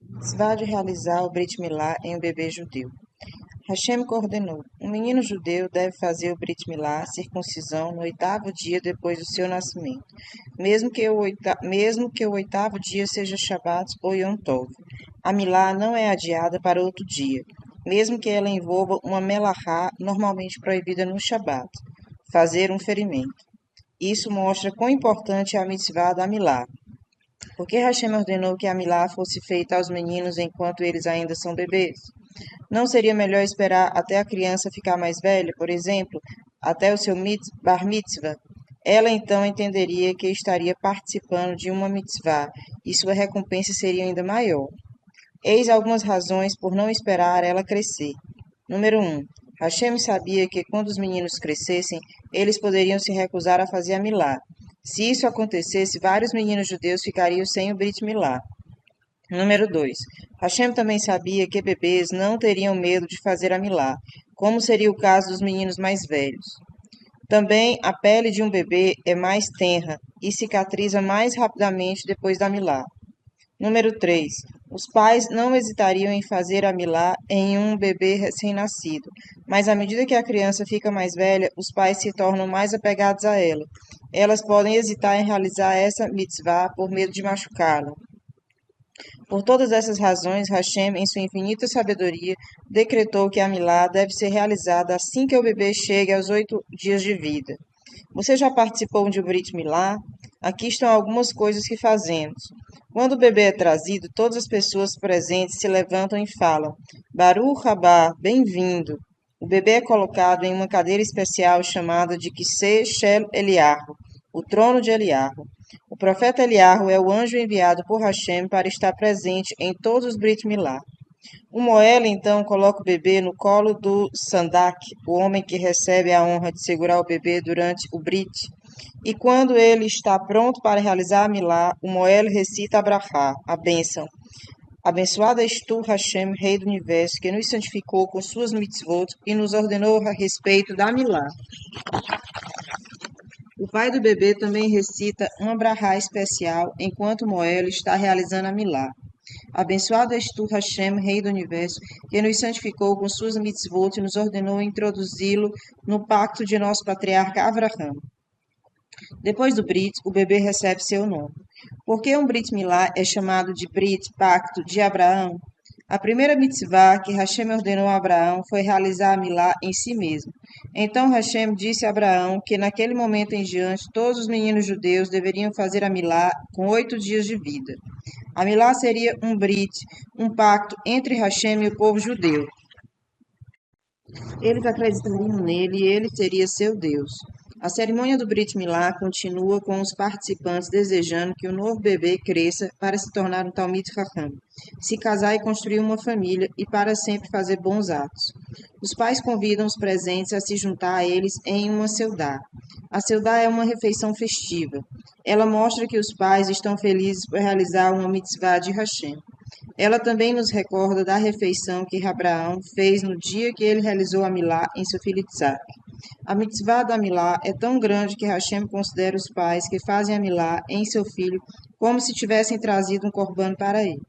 Mitzvah de realizar o Brit Milá em um bebê judeu. Hashem coordenou: um menino judeu deve fazer o Brit Milá, circuncisão, no oitavo dia depois do seu nascimento, mesmo que o oitavo dia seja Shabat ou Yom Tov. A Milá não é adiada para outro dia, mesmo que ela envolva uma melahá normalmente proibida no Shabat, fazer um ferimento. Isso mostra quão importante é a mitzvah da Milá. Por que Hashem ordenou que a Milá fosse feita aos meninos enquanto eles ainda são bebês? Não seria melhor esperar até a criança ficar mais velha, por exemplo, até o seu bar mitzvah? Ela então entenderia que estaria participando de uma mitzvah e sua recompensa seria ainda maior. Eis algumas razões por não esperar ela crescer. Número 1. Hashem sabia que quando os meninos crescessem, eles poderiam se recusar a fazer a Milá. Se isso acontecesse, vários meninos judeus ficariam sem o Brit Milá. Número 2. Hashem também sabia que bebês não teriam medo de fazer a Milá, como seria o caso dos meninos mais velhos. Também a pele de um bebê é mais tenra e cicatriza mais rapidamente depois da Milá. Número 3. Os pais não hesitariam em fazer a Milá em um bebê recém-nascido, mas à medida que a criança fica mais velha, os pais se tornam mais apegados a ela. Elas podem hesitar em realizar essa mitzvah por medo de machucá-la. Por todas essas razões, Hashem, em sua infinita sabedoria, decretou que a Milá deve ser realizada assim que o bebê chegue aos 8 dias de vida. Você já participou de um Brit Milá? Aqui estão algumas coisas que fazemos. Quando o bebê é trazido, todas as pessoas presentes se levantam e falam: Baruch Haba, bem-vindo. O bebê é colocado em uma cadeira especial chamada de Kisei Shel Eliyahu, o trono de Eliyahu. O profeta Eliyahu é o anjo enviado por Hashem para estar presente em todos os Brit Milá. O Moel então coloca o bebê no colo do Sandak, o homem que recebe a honra de segurar o bebê durante o Brit. E quando ele está pronto para realizar a Milá, o Moel recita a Brachá, a bênção. Abençoado és tu, Hashem, Rei do Universo, que nos santificou com suas mitzvot e nos ordenou a respeito da Milá. O pai do bebê também recita uma brahá especial enquanto Moel está realizando a Milá. Abençoado és tu, Hashem, Rei do Universo, que nos santificou com suas mitzvot e nos ordenou introduzi-lo no pacto de nosso patriarca Avraham. Depois do Brit, o bebê recebe seu nome. Por que um Brit Milá é chamado de Brit, pacto, de Abraão? A primeira mitzvah que Hashem ordenou a Abraão foi realizar a Milá em si mesmo. Então Hashem disse a Abraão que naquele momento em diante todos os meninos judeus deveriam fazer a Milá com 8 dias de vida. A Milá seria um Brit, um pacto entre Hashem e o povo judeu. Eles acreditariam nele e ele seria seu Deus. A cerimônia do Brit Milá continua com os participantes desejando que o novo bebê cresça para se tornar um Talmid Chacham, se casar e construir uma família e para sempre fazer bons atos. Os pais convidam os presentes a se juntar a eles em uma seudá. A seudá é uma refeição festiva. Ela mostra que os pais estão felizes por realizar uma mitzvah de Hashem. Ela também nos recorda da refeição que Abraão fez no dia que ele realizou a Milá em seu filho Isaac. A mitzvah da Milá é tão grande que Hashem considera os pais que fazem a Milá em seu filho como se tivessem trazido um corbano para ele.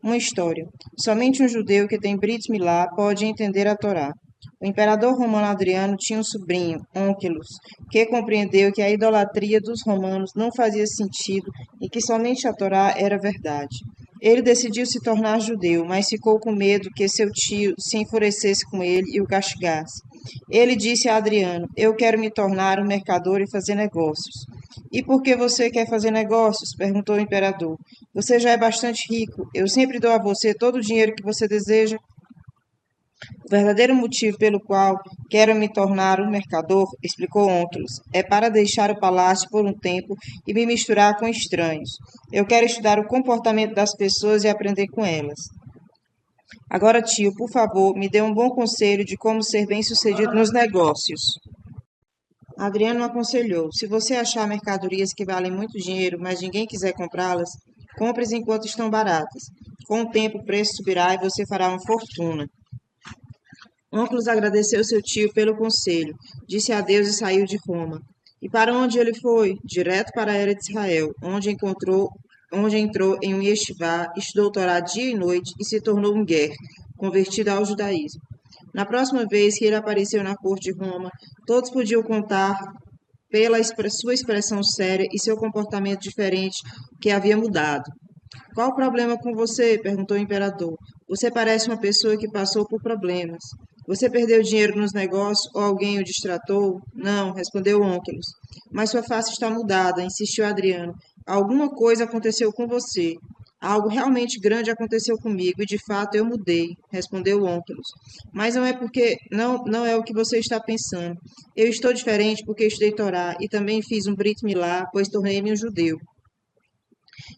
Uma história. Somente um judeu que tem Brit Milá pode entender a Torá. O imperador romano Adriano tinha um sobrinho, Onkelos, que compreendeu que a idolatria dos romanos não fazia sentido e que somente a Torá era verdade. Ele decidiu se tornar judeu, mas ficou com medo que seu tio se enfurecesse com ele e o castigasse. Ele disse a Adriano: Eu quero me tornar um mercador e fazer negócios. E por que você quer fazer negócios? Perguntou o imperador. Você já é bastante rico. Eu sempre dou a você todo o dinheiro que você deseja. O verdadeiro motivo pelo qual quero me tornar um mercador, explicou Onkelos, é para deixar o palácio por um tempo e me misturar com estranhos. Eu quero estudar o comportamento das pessoas e aprender com elas. Agora, tio, por favor, me dê um bom conselho de como ser bem-sucedido nos negócios. Adriano aconselhou: se você achar mercadorias que valem muito dinheiro, mas ninguém quiser comprá-las, compre-as enquanto estão baratas. Com o tempo, o preço subirá e você fará uma fortuna. Onkelos agradeceu seu tio pelo conselho, disse adeus e saiu de Roma. E para onde ele foi? Direto para a Era de Israel, onde encontrou onde entrou em um yeshivá, estudou Torá dia e noite e se tornou um ger, convertido ao judaísmo. Na próxima vez que ele apareceu na corte de Roma, todos podiam contar pela sua expressão séria e seu comportamento diferente que havia mudado. Qual o problema com você? Perguntou o imperador. Você parece uma pessoa que passou por problemas. Você perdeu dinheiro nos negócios ou alguém o distratou? Não, respondeu Onkelos. Mas sua face está mudada, insistiu Adriano. Alguma coisa aconteceu com você. Algo realmente grande aconteceu comigo e de fato eu mudei, respondeu Onkelos. Mas não é porque não é o que você está pensando. Eu estou diferente porque estudei Torá e também fiz um Brit Milá, pois tornei-me um judeu.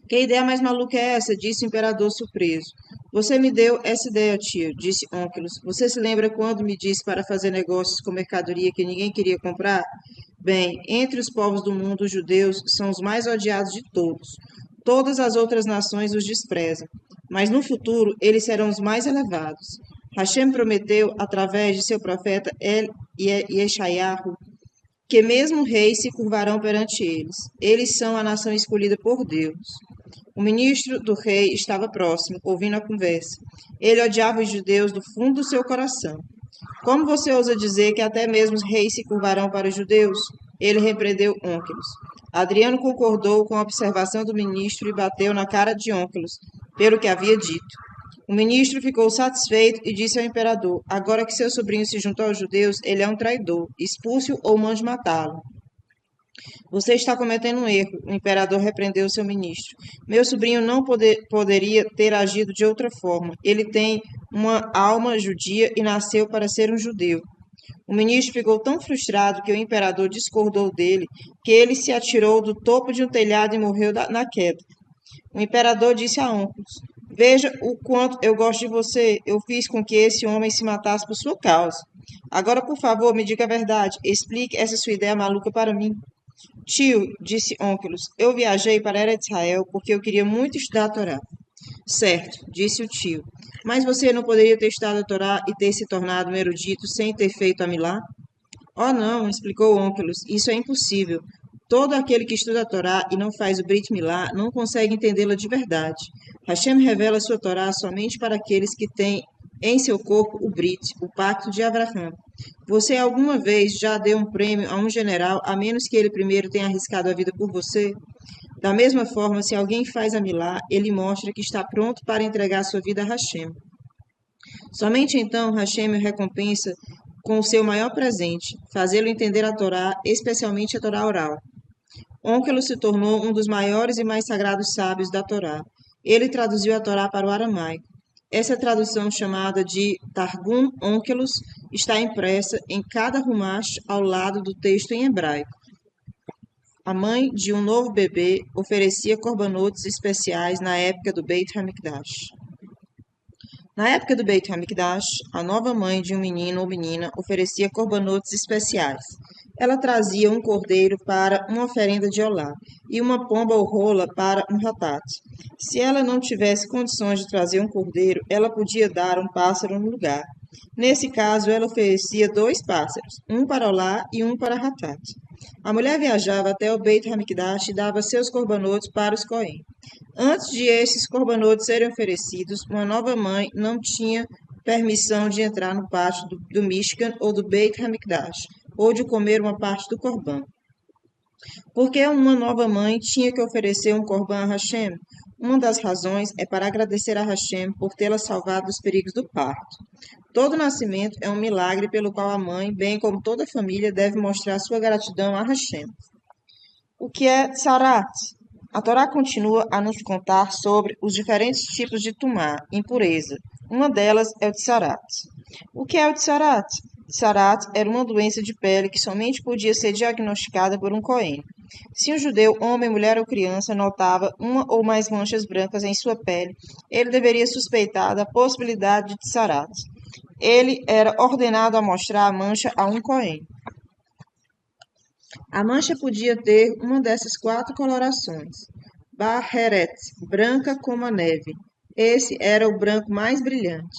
Que ideia mais maluca é essa? Disse o imperador surpreso. Você me deu essa ideia, tio, disse Onkelos. Você se lembra quando me disse para fazer negócios com mercadoria que ninguém queria comprar? Bem, entre os povos do mundo, os judeus são os mais odiados de todos. Todas as outras nações os desprezam. Mas no futuro, eles serão os mais elevados. Hashem prometeu, através de seu profeta Yeshayahu, que mesmo reis se curvarão perante eles. Eles são a nação escolhida por Deus. O ministro do rei estava próximo, ouvindo a conversa. Ele odiava os judeus do fundo do seu coração. Como você ousa dizer que até mesmo os reis se curvarão para os judeus? Ele repreendeu Onkelos. Adriano concordou com a observação do ministro e bateu na cara de Onkelos, pelo que havia dito. O ministro ficou satisfeito e disse ao imperador: agora que seu sobrinho se juntou aos judeus, ele é um traidor. Expulse-o ou mande matá-lo. Você está cometendo um erro, o imperador repreendeu seu ministro. Meu sobrinho não poderia ter agido de outra forma. Ele tem uma alma judia e nasceu para ser um judeu. O ministro ficou tão frustrado que o imperador discordou dele que ele se atirou do topo de um telhado e morreu na queda. O imperador disse a Onkelos: veja o quanto eu gosto de você. Eu fiz com que esse homem se matasse por sua causa. Agora, por favor, me diga a verdade. Explique essa sua ideia maluca para mim. Tio, disse Onkelos, eu viajei para Eretz Israel porque eu queria muito estudar a Torá. Certo, disse o tio. Mas você não poderia ter estudado a Torá e ter se tornado um erudito sem ter feito a Milá? Oh, não, explicou Onkelos, isso é impossível. Todo aquele que estuda a Torá e não faz o Brit Milá não consegue entendê-la de verdade. Hashem revela sua Torá somente para aqueles que têm em seu corpo o Brit, o pacto de Abraham. Você alguma vez já deu um prêmio a um general a menos que ele primeiro tenha arriscado a vida por você? Da mesma forma, se alguém faz a Milá, ele mostra que está pronto para entregar sua vida a Hashem. Somente então Hashem o recompensa com o seu maior presente, fazê-lo entender a Torá, especialmente a Torá oral. Onkelos se tornou um dos maiores e mais sagrados sábios da Torá. Ele traduziu a Torá para o aramaico. Essa tradução, chamada de Targum Onkelos, está impressa em cada rumash ao lado do texto em hebraico. A mãe de um novo bebê oferecia corbanotes especiais na época do Beit HaMikdash. Na época do Beit HaMikdash, a nova mãe de um menino ou menina oferecia corbanotes especiais. Ela trazia um cordeiro para uma oferenda de olá e uma pomba ou rola para um ratat. Se ela não tivesse condições de trazer um cordeiro, ela podia dar um pássaro no lugar. Nesse caso, ela oferecia 2 pássaros, um para olá e um para ratat. A mulher viajava até o Beit HaMikdash e dava seus corbanotes para os Cohen. Antes de esses corbanotes serem oferecidos, uma nova mãe não tinha permissão de entrar no pátio do Mishkan ou do Beit HaMikdash, ou de comer uma parte do corban. Porque uma nova mãe tinha que oferecer um corban a Hashem? Uma das razões é para agradecer a Hashem por tê-la salvado dos perigos do parto. Todo nascimento é um milagre pelo qual a mãe, bem como toda a família, deve mostrar sua gratidão a Hashem. O que é tsarat? A Torá continua a nos contar sobre os diferentes tipos de tumá, impureza. Uma delas é o tsarat. O que é o tsarat? Tsarat era uma doença de pele que somente podia ser diagnosticada por um Cohen. Se um judeu, homem, mulher ou criança, notava uma ou mais manchas brancas em sua pele, ele deveria suspeitar da possibilidade de tsarat. Ele era ordenado a mostrar a mancha a um Cohen. A mancha podia ter uma dessas 4 colorações. Baheret, branca como a neve. Esse era o branco mais brilhante.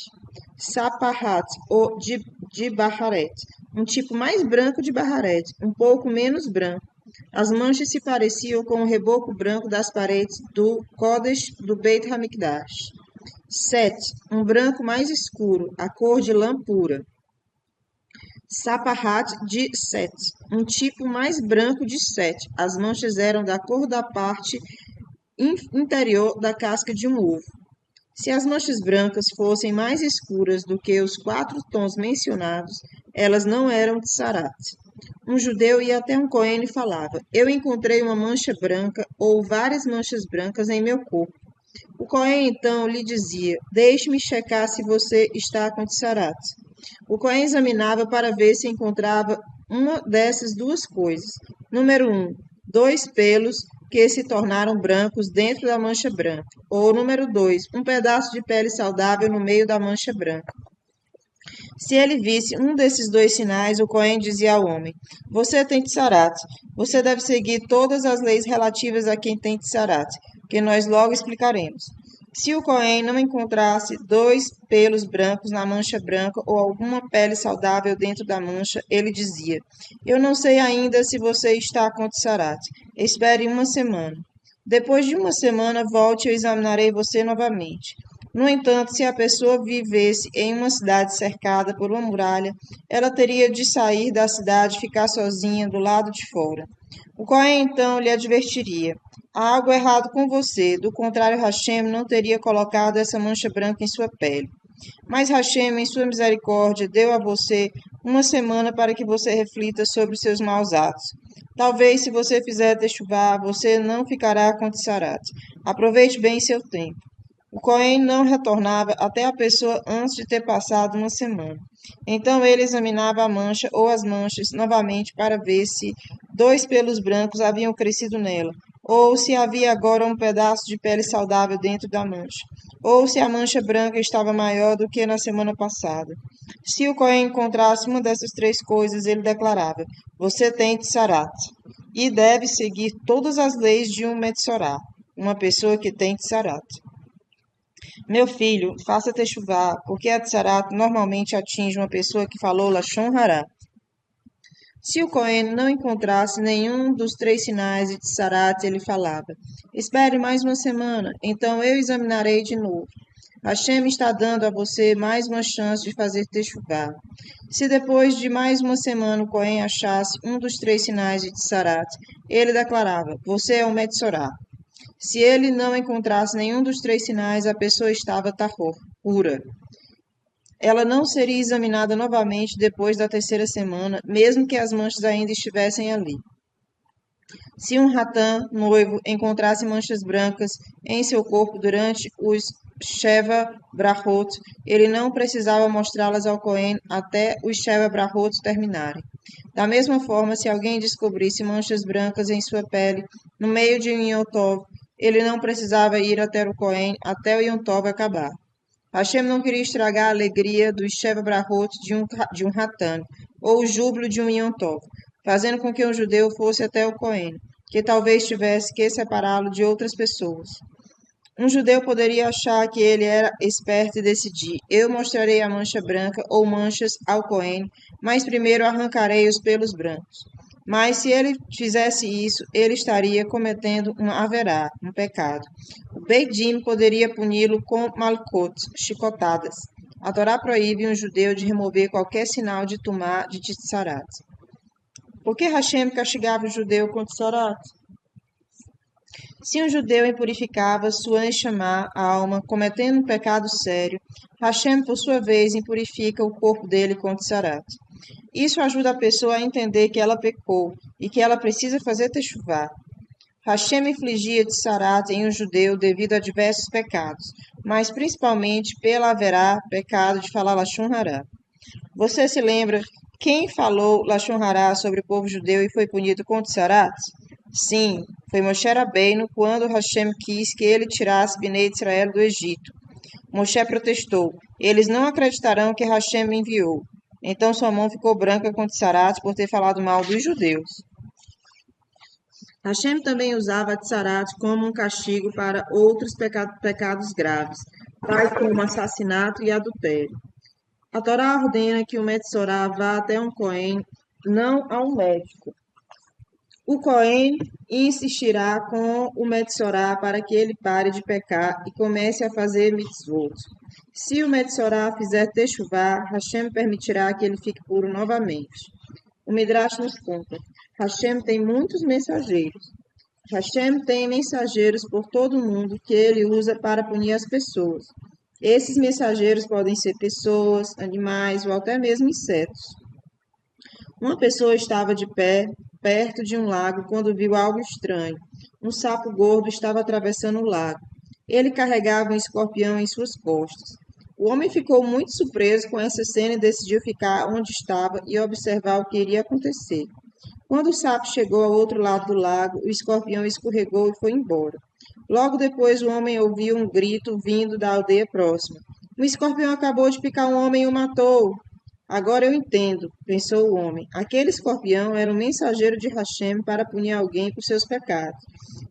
Sapahat, ou de Baharet, um tipo mais branco de Baharet, um pouco menos branco. As manchas se pareciam com o reboco branco das paredes do Kodesh do Beit HaMikdash. 7. Um branco mais escuro, a cor de lã pura. Sapahat de 7. Um tipo mais branco de 7. As manchas eram da cor da parte interior da casca de um ovo. Se as manchas brancas fossem mais escuras do que os 4 tons mencionados, elas não eram tsarat. Um judeu ia até um cohen e falava: Eu encontrei uma mancha branca ou várias manchas brancas em meu corpo. O cohen então lhe dizia: Deixe-me checar se você está com tsarat. O cohen examinava para ver se encontrava uma dessas duas coisas. Número 1, 2 pelos que se tornaram brancos dentro da mancha branca. Ou número 2, um pedaço de pele saudável no meio da mancha branca. Se ele visse um desses 2 sinais, o cohen dizia ao homem: Você tem tsarat. Você deve seguir todas as leis relativas a quem tem tsarat, que nós logo explicaremos. Se o cohen não encontrasse 2 pelos brancos na mancha branca ou alguma pele saudável dentro da mancha, ele dizia: Eu não sei ainda se você está com tsarat. Espere uma semana. Depois de uma semana, volte e eu examinarei você novamente. No entanto, se a pessoa vivesse em uma cidade cercada por uma muralha, ela teria de sair da cidade e ficar sozinha do lado de fora. O Cohen então lhe advertiria: Há algo errado com você, do contrário, Hashem não teria colocado essa mancha branca em sua pele. Mas Hashem, em sua misericórdia, deu a você uma semana para que você reflita sobre seus maus atos. Talvez, se você fizer techuvá, você não ficará com tsarat. Aproveite bem seu tempo. O Cohen não retornava até a pessoa antes de ter passado uma semana. Então ele examinava a mancha ou as manchas novamente para ver se 2 pelos brancos haviam crescido nela, ou se havia agora um pedaço de pele saudável dentro da mancha, ou se a mancha branca estava maior do que na semana passada. Se o Cohen encontrasse uma dessas 3 coisas, ele declarava: Você tem tsarat, e deve seguir todas as leis de um metzorá, uma pessoa que tem tsarat. Meu filho, faça techuvá, porque a tsarat normalmente atinge uma pessoa que falou lashon hará. Se o Cohen não encontrasse nenhum dos 3 sinais de tsarat, ele falava: Espere mais uma semana, então eu examinarei de novo. Hashem está dando a você mais uma chance de fazer techuvá. Se depois de mais uma semana o Cohen achasse um dos 3 sinais de tsarat, ele declarava: Você é um metzorá. Se ele não encontrasse nenhum dos 3 sinais, a pessoa estava tahor, pura. Ela não seria examinada novamente depois da 3ª semana, mesmo que as manchas ainda estivessem ali. Se um ratã, noivo, encontrasse manchas brancas em seu corpo durante os Sheva Brachot, ele não precisava mostrá-las ao Cohen até os Sheva Brachot terminarem. Da mesma forma, se alguém descobrisse manchas brancas em sua pele no meio de um Yom Tov, ele não precisava ir até o Cohen até o Yom Tov acabar. Hashem não queria estragar a alegria dos Sheva Brachot de um Hatan, ou o júbilo de um Yom Tov, fazendo com que um judeu fosse até o Cohen, que talvez tivesse que separá-lo de outras pessoas. Um judeu poderia achar que ele era esperto e decidir: eu mostrarei a mancha branca ou manchas ao Cohen, mas primeiro arrancarei os pelos brancos. Mas se ele fizesse isso, ele estaria cometendo um averá, um pecado. O Beit Din poderia puni-lo com malkot, chicotadas. A Torá proíbe um judeu de remover qualquer sinal de tumá de tsarat. Por que Hashem castigava o judeu com tsarat? Se um judeu impurificava sua neshama, a alma, cometendo um pecado sério, Hashem, por sua vez, impurifica o corpo dele com tsarat. Isso ajuda a pessoa a entender que ela pecou e que ela precisa fazer techuvá. Hashem infligia tsarat em um judeu devido a diversos pecados, mas principalmente pela haverá, pecado de falar lashon hará. Você se lembra quem falou lashon hará sobre o povo judeu e foi punido com tsarat? Sim, foi Moshe Rabbeinu quando Hashem quis que ele tirasse Bnei Israel do Egito. Moshe protestou: eles não acreditarão que Hashem me enviou. Então sua mão ficou branca com tsarat por ter falado mal dos judeus. Hashem também usava a tsarat como um castigo para outros pecados graves, tais como assassinato e adultério. A Torá ordena que o metzorá vá até um Cohen, não a um médico. O Cohen insistirá com o Metsorá para que ele pare de pecar e comece a fazer mitzvot. Se o Metsorá fizer techuvá, Hashem permitirá que ele fique puro novamente. O Midrash nos conta: Hashem tem muitos mensageiros. Hashem tem mensageiros por todo o mundo que ele usa para punir as pessoas. Esses mensageiros podem ser pessoas, animais ou até mesmo insetos. Uma pessoa estava de pé perto de um lago quando viu algo estranho. Um sapo gordo estava atravessando o lago. Ele carregava um escorpião em suas costas. O homem ficou muito surpreso com essa cena e decidiu ficar onde estava e observar o que iria acontecer. Quando o sapo chegou ao outro lado do lago, o escorpião escorregou e foi embora. Logo depois, o homem ouviu um grito vindo da aldeia próxima. Um escorpião acabou de picar um homem e o matou. Agora eu entendo, pensou o homem. Aquele escorpião era um mensageiro de Hashem para punir alguém por seus pecados.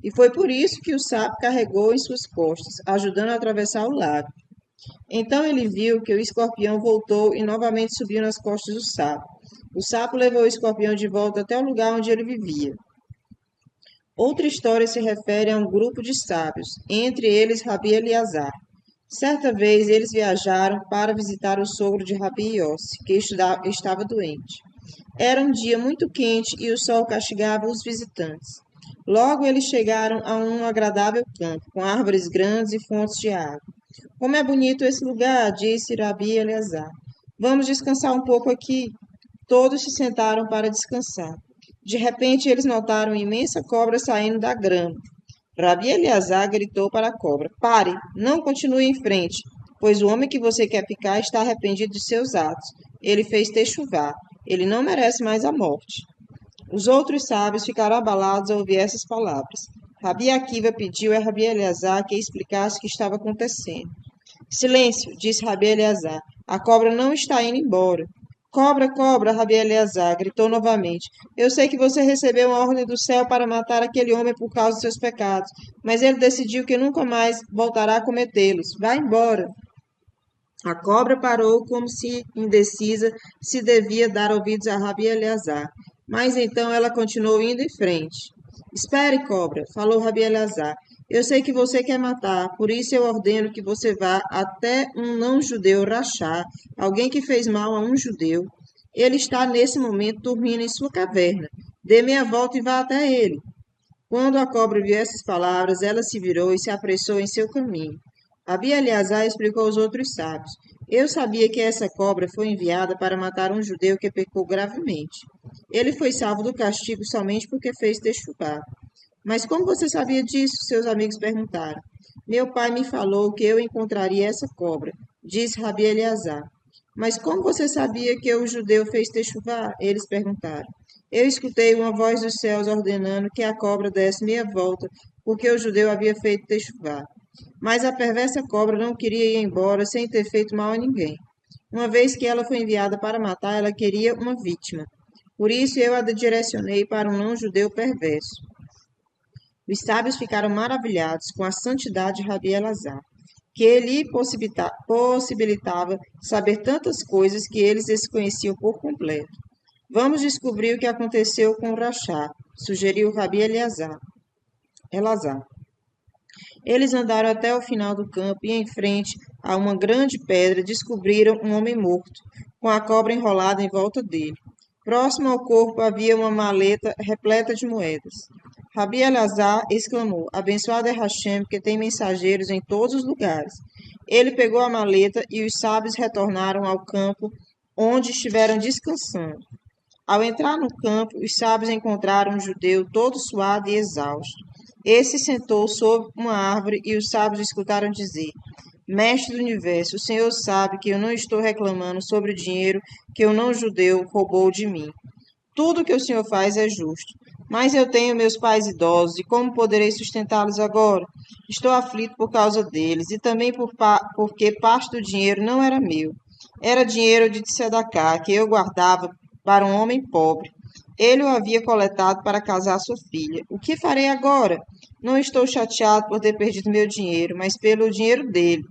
E foi por isso que o sapo carregou em suas costas, ajudando a atravessar o lago. Então ele viu que o escorpião voltou e novamente subiu nas costas do sapo. O sapo levou o escorpião de volta até o lugar onde ele vivia. Outra história se refere a um grupo de sábios, entre eles Rabi Eliasar. Certa vez eles viajaram para visitar o sogro de Rabi Yossi, que estava doente. Era um dia muito quente e o sol castigava os visitantes. Logo eles chegaram a um agradável campo, com árvores grandes e fontes de água. Como é bonito esse lugar, disse Rabi Eleazar. Vamos descansar um pouco aqui. Todos se sentaram para descansar. De repente eles notaram uma imensa cobra saindo da grama. Rabi Eleazar gritou para a cobra: Pare, não continue em frente, pois o homem que você quer picar está arrependido de seus atos. Ele fez techuvá. Ele não merece mais a morte. Os outros sábios ficaram abalados ao ouvir essas palavras. Rabi Akiva pediu a Rabi Eleazar que explicasse o que estava acontecendo. Silêncio, disse Rabi Eleazar. A cobra não está indo embora. Cobra, cobra, Rabi Eleazar gritou novamente. Eu sei que você recebeu uma ordem do céu para matar aquele homem por causa dos seus pecados, mas ele decidiu que nunca mais voltará a cometê-los. Vá embora. A cobra parou como se indecisa se devia dar ouvidos a Rabi Eleazar, mas então ela continuou indo em frente. Espere, cobra, falou Rabi Eleazar. Eu sei que você quer matar, por isso eu ordeno que você vá até um não-judeu rachá, alguém que fez mal a um judeu. Ele está nesse momento dormindo em sua caverna. Dê meia volta e vá até ele. Quando a cobra viu essas palavras, ela se virou e se apressou em seu caminho. Rabi Eleazar explicou aos outros sábios. Eu sabia que essa cobra foi enviada para matar um judeu que pecou gravemente. Ele foi salvo do castigo somente porque fez techuvá. Mas como você sabia disso? Seus amigos perguntaram. Meu pai me falou que eu encontraria essa cobra, disse Rabi Eleazar. Mas como você sabia que o judeu fez techuvá? Eles perguntaram. Eu escutei uma voz dos céus ordenando que a cobra desse meia volta, porque o judeu havia feito techuvá. Mas a perversa cobra não queria ir embora sem ter feito mal a ninguém. Uma vez que ela foi enviada para matar, ela queria uma vítima. Por isso eu a direcionei para um não-judeu perverso. Os sábios ficaram maravilhados com a santidade de Rabi Eleazar, que ele possibilitava saber tantas coisas que eles desconheciam por completo. Vamos descobrir o que aconteceu com o Rachá, sugeriu Rabi Eleazar. Eles andaram até o final do campo e, em frente a uma grande pedra, descobriram um homem morto, com a cobra enrolada em volta dele. Próximo ao corpo havia uma maleta repleta de moedas. Rabi Eleazar exclamou: Abençoado é Hashem, que tem mensageiros em todos os lugares. Ele pegou a maleta e os sábios retornaram ao campo onde estiveram descansando. Ao entrar no campo, os sábios encontraram um judeu todo suado e exausto. Esse sentou sob uma árvore e os sábios escutaram dizer: Mestre do universo, o Senhor sabe que eu não estou reclamando sobre o dinheiro que o não-judeu roubou de mim. Tudo o que o Senhor faz é justo. Mas eu tenho meus pais idosos, e como poderei sustentá-los agora? Estou aflito por causa deles, e também porque parte do dinheiro não era meu. Era dinheiro de Tzedaká, que eu guardava para um homem pobre. Ele o havia coletado para casar sua filha. O que farei agora? Não estou chateado por ter perdido meu dinheiro, mas pelo dinheiro dele.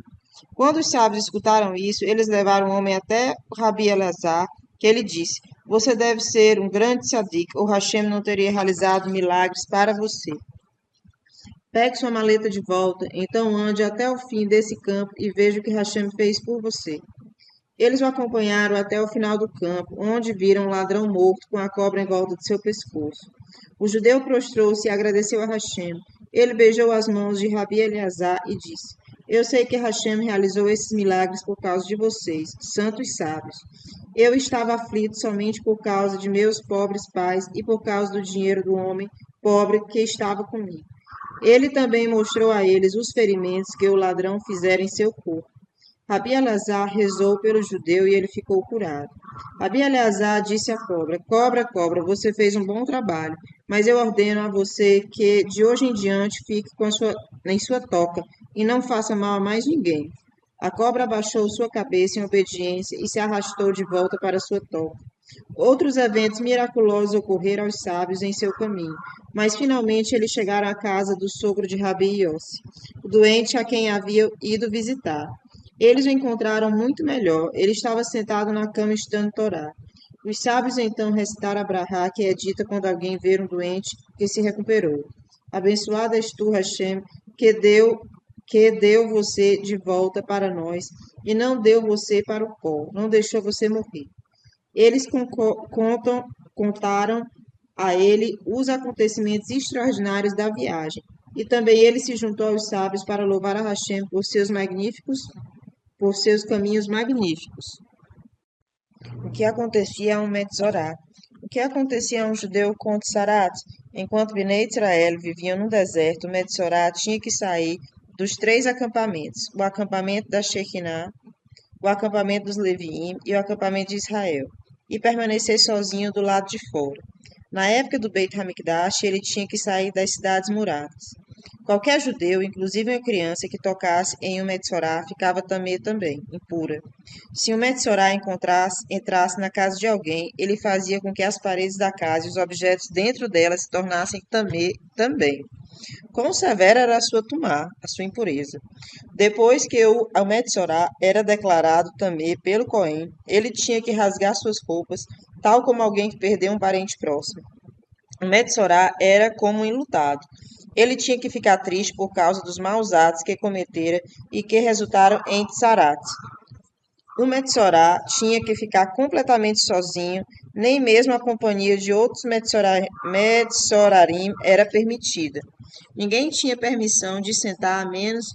Quando os sábios escutaram isso, eles levaram o homem até Rabi Eleazar, que ele disse: Você deve ser um grande tzadik, ou Hashem não teria realizado milagres para você. Pegue sua maleta de volta, então ande até o fim desse campo e veja o que Hashem fez por você. Eles o acompanharam até o final do campo, onde viram um ladrão morto com a cobra em volta de seu pescoço. O judeu prostrou-se e agradeceu a Hashem. Ele beijou as mãos de Rabi Eleazar e disse: Eu sei que Hashem realizou esses milagres por causa de vocês, santos sábios. Eu estava aflito somente por causa de meus pobres pais e por causa do dinheiro do homem pobre que estava comigo. Ele também mostrou a eles os ferimentos que o ladrão fizera em seu corpo. Rabi Eleazar rezou pelo judeu e ele ficou curado. Rabi Eleazar disse à cobra: Cobra, cobra, você fez um bom trabalho, mas eu ordeno a você que de hoje em diante fique em sua toca e não faça mal a mais ninguém. A cobra abaixou sua cabeça em obediência e se arrastou de volta para sua toca. Outros eventos miraculosos ocorreram aos sábios em seu caminho, mas finalmente eles chegaram à casa do sogro de Rabi Yossi, o doente a quem havia ido visitar. Eles o encontraram muito melhor. Ele estava sentado na cama estudando Torá. Os sábios então recitaram a Brahá, que é dita quando alguém vê um doente que se recuperou. Abençoado és tu, Hashem, que deu você de volta para nós e não deu você para o pó, não deixou você morrer. Eles contaram a ele os acontecimentos extraordinários da viagem, e também ele se juntou aos sábios para louvar a Hashem por seus caminhos magníficos. O que acontecia a um Metzorá? O que acontecia a um judeu com Tsarat? Enquanto Bnei Israel viviam no deserto, o Metzorá tinha que sair dos 3 acampamentos, o acampamento da Shekinah, o acampamento dos Leviim e o acampamento de Israel, e permanecer sozinho do lado de fora. Na época do Beit HaMikdash, ele tinha que sair das cidades muradas. Qualquer judeu, inclusive uma criança que tocasse em um Metzorá, ficava também impura. Se um Metzorá entrasse na casa de alguém, ele fazia com que as paredes da casa e os objetos dentro dela se tornassem também. Quão severa era a sua tumá, a sua impureza. Depois que o Metzorá era declarado também pelo Cohen, ele tinha que rasgar suas roupas, tal como alguém que perdeu um parente próximo. O Metzorá era como um enlutado. Ele tinha que ficar triste por causa dos maus atos que cometera e que resultaram em Tsarat. O Metzorá tinha que ficar completamente sozinho, nem mesmo a companhia de outros Metzorarim era permitida. Ninguém tinha permissão de sentar a menos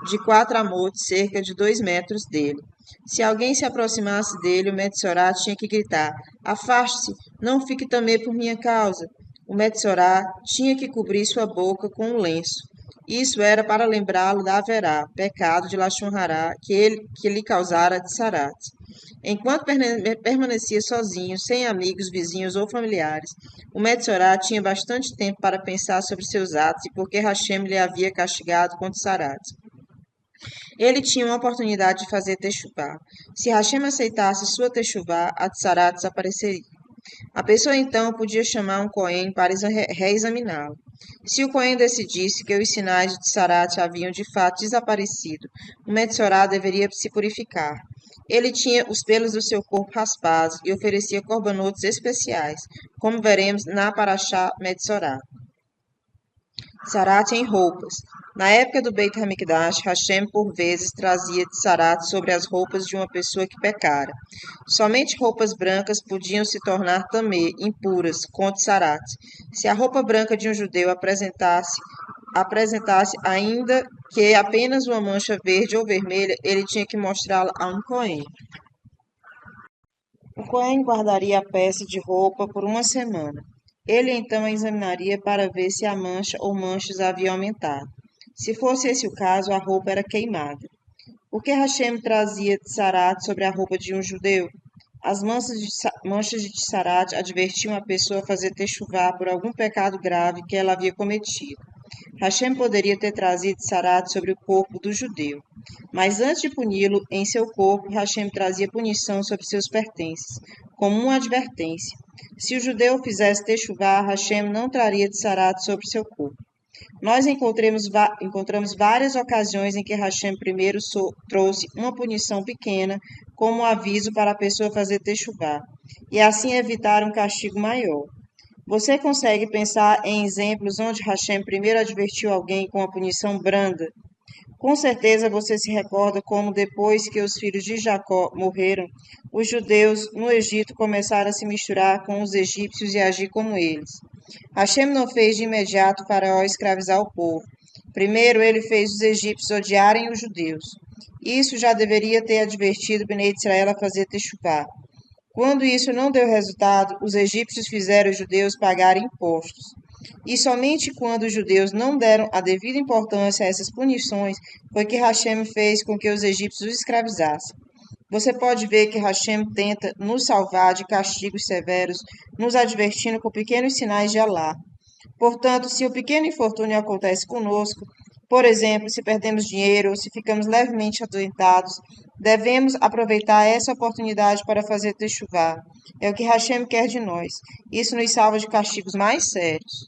de 4 amotes, cerca de 2 metros dele. Se alguém se aproximasse dele, o Metzorá tinha que gritar: Afaste-se, não fique também por minha causa. O Metzorá tinha que cobrir sua boca com um lenço. Isso era para lembrá-lo da Averá, pecado de Lashon Hará, que lhe causara Tsarat. Enquanto permanecia sozinho, sem amigos, vizinhos ou familiares, o Metzorá tinha bastante tempo para pensar sobre seus atos e por que Hashem lhe havia castigado com Tsarat. Ele tinha uma oportunidade de fazer techuvá. Se Hashem aceitasse sua techuvá, a Tsarat desapareceria. A pessoa então podia chamar um Cohen para reexaminá-lo. Se o Cohen decidisse que os sinais de Tsarat haviam de fato desaparecido, o Metzorá deveria se purificar. Ele tinha os pelos do seu corpo raspados e oferecia corbanotes especiais, como veremos na Parashá Metzorá. Tsarat em roupas. Na época do Beit HaMikdash, Hashem por vezes trazia Tsarat sobre as roupas de uma pessoa que pecara. Somente roupas brancas podiam se tornar tamê, impuras, com Tsarat. Se a roupa branca de um judeu apresentasse ainda que apenas uma mancha verde ou vermelha, ele tinha que mostrá-la a um Cohen. O Cohen guardaria a peça de roupa por uma semana. Ele então a examinaria para ver se a mancha ou manchas haviam aumentado. Se fosse esse o caso, a roupa era queimada. Por que Hashem trazia Tsarat sobre a roupa de um judeu? As manchas de Tsarat advertiam a pessoa a fazer techuvá por algum pecado grave que ela havia cometido. Hashem poderia ter trazido Tsarat sobre o corpo do judeu. Mas antes de puni-lo em seu corpo, Hashem trazia punição sobre seus pertences, como uma advertência. Se o judeu fizesse techuvá, Hashem não traria Tsarat sobre seu corpo. Nós encontramos várias ocasiões em que Hashem primeiro trouxe uma punição pequena como um aviso para a pessoa fazer techuvá. e assim evitar um castigo maior. Você consegue pensar em exemplos onde Hashem primeiro advertiu alguém com a punição branda? Com certeza você se recorda como, depois que os filhos de Jacó morreram, os judeus no Egito começaram a se misturar com os egípcios e agir como eles. Hashem não fez de imediato Faraó escravizar o povo. Primeiro, ele fez os egípcios odiarem os judeus. Isso já deveria ter advertido Bnei Israel a fazer techuvá. Quando isso não deu resultado, os egípcios fizeram os judeus pagarem impostos. E somente quando os judeus não deram a devida importância a essas punições foi que Hashem fez com que os egípcios os escravizassem. Você pode ver que Hashem tenta nos salvar de castigos severos, nos advertindo com pequenos sinais de Alá. Portanto, se o pequeno infortúnio acontece conosco, por exemplo, se perdemos dinheiro ou se ficamos levemente adoentados, devemos aproveitar essa oportunidade para fazer techuvá. É o que Hashem quer de nós. Isso nos salva de castigos mais sérios.